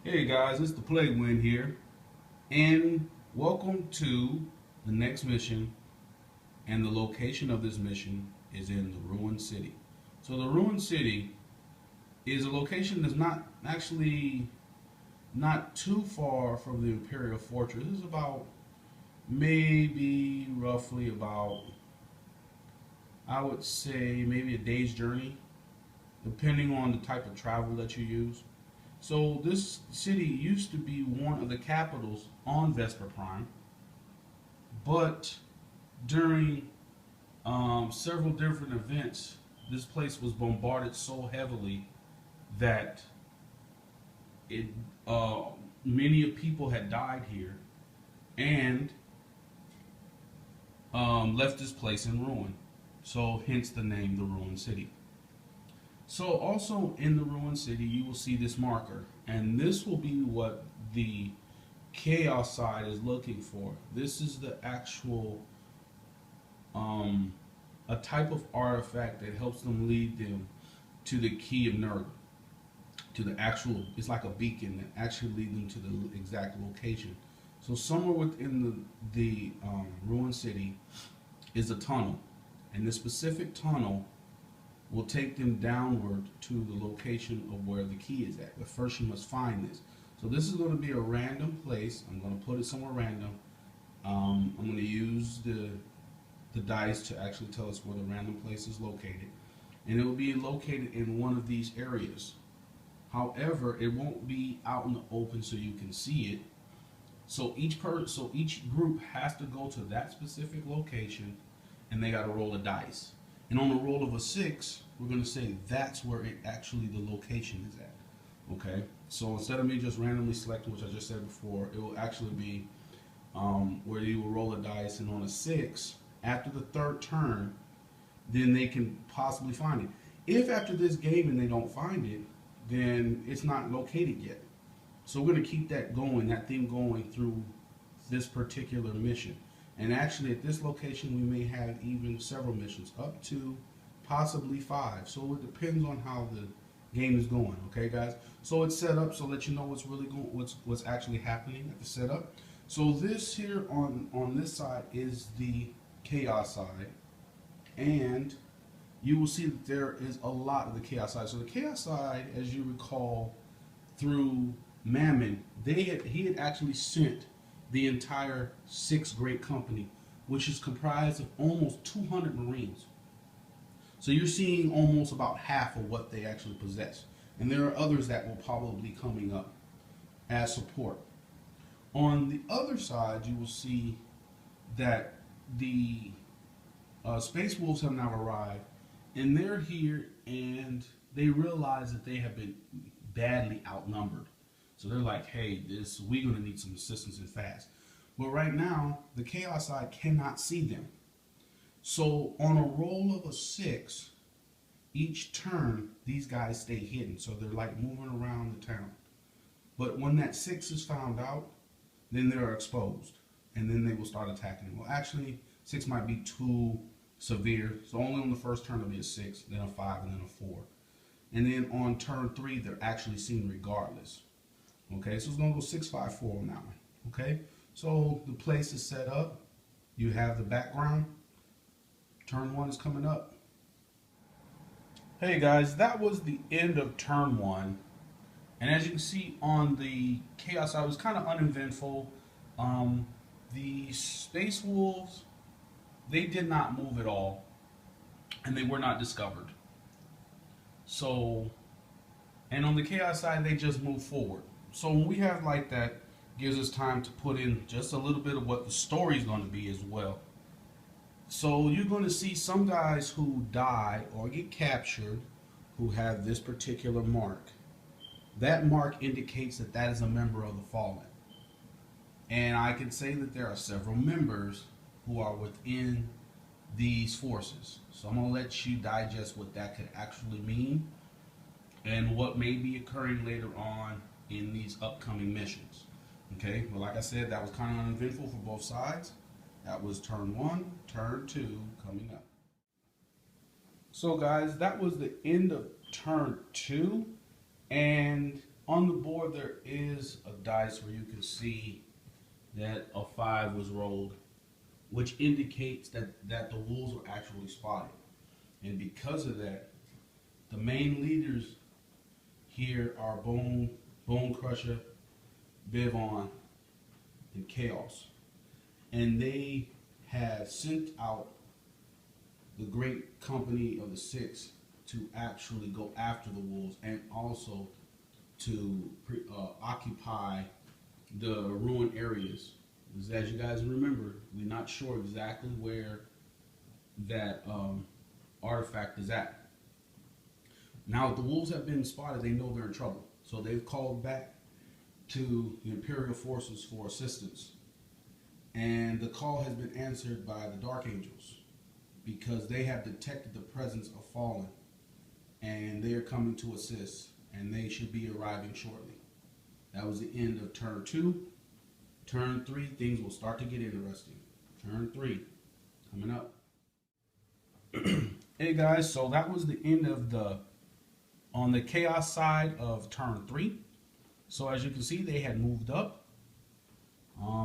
Hey guys, it's the DeathWing here, and welcome to the next mission. And the location of this mission is in the ruined city. So the ruined city is a location that's not too far from the Imperial Fortress. It's about maybe roughly about, I would say, maybe a day's journey, depending on the type of travel that you use. So this city used to be one of the capitals on Vesper Prime, but during several different events, this place was bombarded so heavily that it many people had died here and left this place in ruin. So hence the name, the ruined city. So also in the ruined city, you will see this marker, and this will be what the chaos side is looking for. This is the actual a type of artifact that helps them lead them to the key of Nurgle, to the actual. It's like a beacon that actually leads them to the exact location. So somewhere within the ruined city is a tunnel, and this specific tunnel will take them downward to the location of where the key is at. But first you must find this. So this is going to be a random place. I'm going to put it somewhere random. I'm going to use the dice to actually tell us where the random place is located. And it will be located in one of these areas. However, it won't be out in the open so you can see it. So each group has to go to that specific location, and they got to roll a dice. And on a roll of a 6, we're going to say that's where it actually the location is at. Okay? So instead of me just randomly selecting, which I just said before, it will actually be where you will roll a dice, and on a 6, after the third turn, then they can possibly find it. If after this game and they don't find it, then it's not located yet. So we're going to keep that going, that theme going through this particular mission. And actually at this location we may have even several missions, up to possibly 5. So it depends on how the game is going, okay guys? So it's set up so that you know what's really going, what's actually happening at the setup. So this here on this side is the chaos side, and you will see that there is a lot of the chaos side. So the chaos side, as you recall, through Mammon, he had actually sent the entire 6th Great Company, which is comprised of almost 200 Marines. So you're seeing almost about half of what they actually possess. And there are others that will probably coming up as support. On the other side, you will see that the Space Wolves have now arrived, and they're here, and they realize that they have been badly outnumbered. So they're like, hey, we're going to need some assistance and fast. But right now, the Chaos side cannot see them. So on a roll of a 6, each turn, these guys stay hidden. So they're like moving around the town. But when that 6 is found out, then they're exposed. And then they will start attacking them. Well, actually, 6 might be too severe. So only on the first turn it'll be a 6, then a 5, and then a 4. And then on turn 3, they're actually seen regardless. Okay, so it's going to go 6, 5, 4 on that one. Okay, so the place is set up. You have the background. Turn 1 is coming up. Hey guys, that was the end of turn 1. And as you can see on the chaos side, it was kind of uneventful. The Space Wolves, they did not move at all. And they were not discovered. So, and on the chaos side, they just moved forward. So when we have like that, gives us time to put in just a little bit of what the story is going to be as well. So you're going to see some guys who die or get captured who have this particular mark. That mark indicates that that is a member of the Fallen. And I can say that there are several members who are within these forces. So I'm going to let you digest what that could actually mean and what may be occurring later on in these upcoming missions. Okay, well, like I said, that was kind of uneventful for both sides. That was turn 1, turn 2 coming up. So guys, that was the end of turn 2, and On the board, there is a dice where you can see that a 5 was rolled, which indicates that the wolves were actually spotted. And because of that, the main leaders here are Bone Crusher, Bivon, and Chaos. And they have sent out the great company of the 6 to actually go after the wolves and also to occupy the ruined areas. Because as you guys remember, we're not sure exactly where that artifact is at. Now, if the wolves have been spotted, they know they're in trouble. So they've called back to the Imperial Forces for assistance. And the call has been answered by the Dark Angels because they have detected the presence of Fallen. And they are coming to assist. And they should be arriving shortly. That was the end of turn 2. Turn 3, things will start to get interesting. Turn 3, coming up. Hey guys, so that was the end of on the chaos side of turn 3. So as you can see, they had moved up.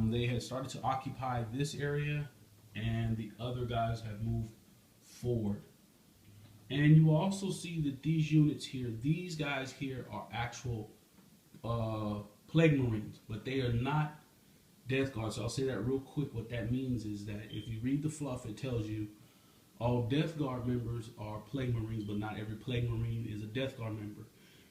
They had started to occupy this area, and the other guys have moved forward. And you will also see that these units here, these guys here are actual Plague Marines, but they are not Death Guard. So I'll say that real quick. What that means is that if you read the fluff, it tells you all Death Guard members are Plague Marines, but not every Plague Marine is a Death Guard member.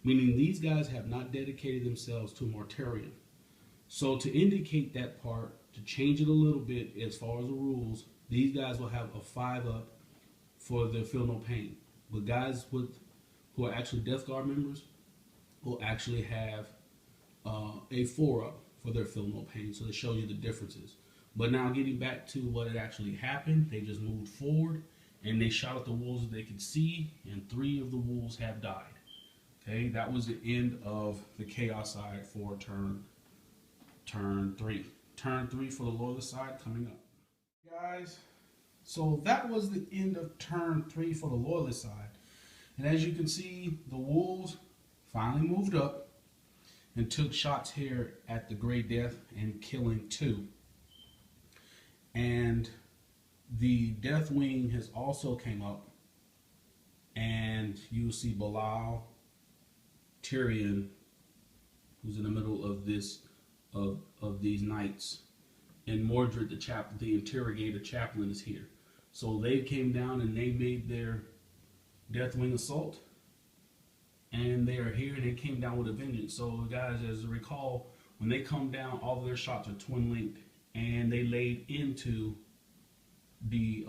Meaning these guys have not dedicated themselves to Mortarion. So to indicate that part, to change it a little bit as far as the rules, these guys will have a 5 up for the Feel No Pain. But guys who are actually Death Guard members will actually have a 4 up for their Feel No Pain. So it shows you the differences. But now getting back to what had actually happened, they just moved forward and they shot at the wolves that they could see, and 3 of the wolves have died. Okay, that was the end of the chaos side for turn 3. Turn 3 for the loyalist side coming up. Guys, so that was the end of turn 3 for the loyalist side. And as you can see, the wolves finally moved up and took shots here at the Grey Death and killing 2. And the DeathWing has also came up, and you'll see Belial, Tyrion, who's in the middle of this of these knights, and Mordred, the interrogator chaplain, is here. So they came down and they made their DeathWing assault, and they are here and they came down with a vengeance. So guys, as you recall, when they come down, all of their shots are twin linked, and they laid into the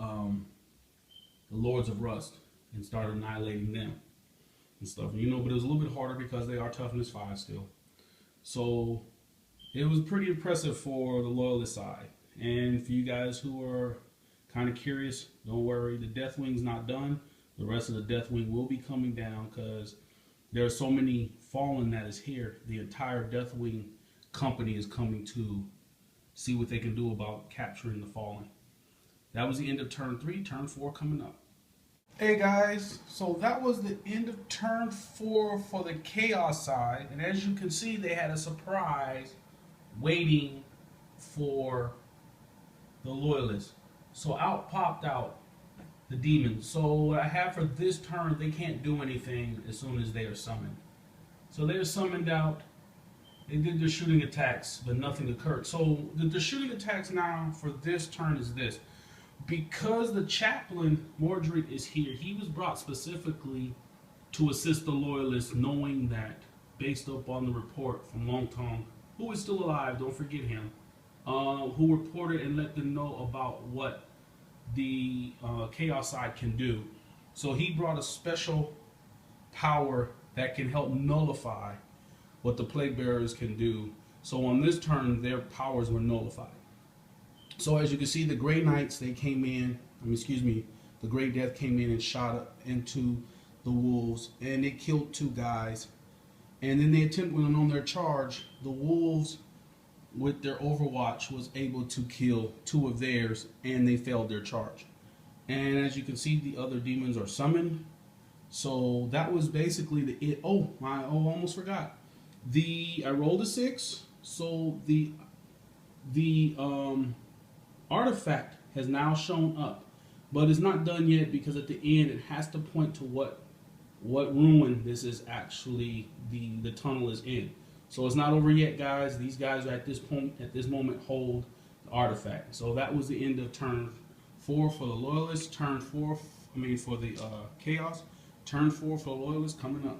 Lords of Rust and started annihilating them and stuff. You know, but it was a little bit harder because they are toughness 5 still. So it was pretty impressive for the loyalist side. And for you guys who are kind of curious, don't worry, the DeathWing's not done. The rest of the DeathWing will be coming down because there are so many Fallen that is here. The entire DeathWing company is coming to see what they can do about capturing the Fallen. That was the end of turn 3. Turn 4 coming up. Hey guys, so that was the end of turn 4 for the chaos side. And as you can see, they had a surprise waiting for the loyalists. So out popped out the demons. So what I have for this turn, they can't do anything as soon as they are summoned. So they're summoned out. They did their shooting attacks, but nothing occurred. So the shooting attacks now for this turn is this. Because the chaplain, Mordred, is here, he was brought specifically to assist the loyalists, knowing that, based upon the report from Longtong, who is still alive, don't forget him, who reported and let them know about what the chaos side can do. So he brought a special power that can help nullify what the plague bearers can do. So on this turn, their powers were nullified. So as you can see, the Grey Knights, they came in, the Grey Death came in and shot into the wolves, and they killed 2 guys. And then they attempted, when on their charge, the wolves, with their overwatch, was able to kill 2 of theirs, and they failed their charge. And as you can see, the other demons are summoned. So that was basically the it. Oh, I almost forgot. I rolled a 6, so the artifact has now shown up, but it's not done yet because at the end it has to point to what ruin this is actually the tunnel is in. So it's not over yet, guys. These guys are at this moment hold the artifact. So that was the end of turn 4 for the loyalists. Turn 4, I mean for the chaos. Turn 4 for the loyalists coming up.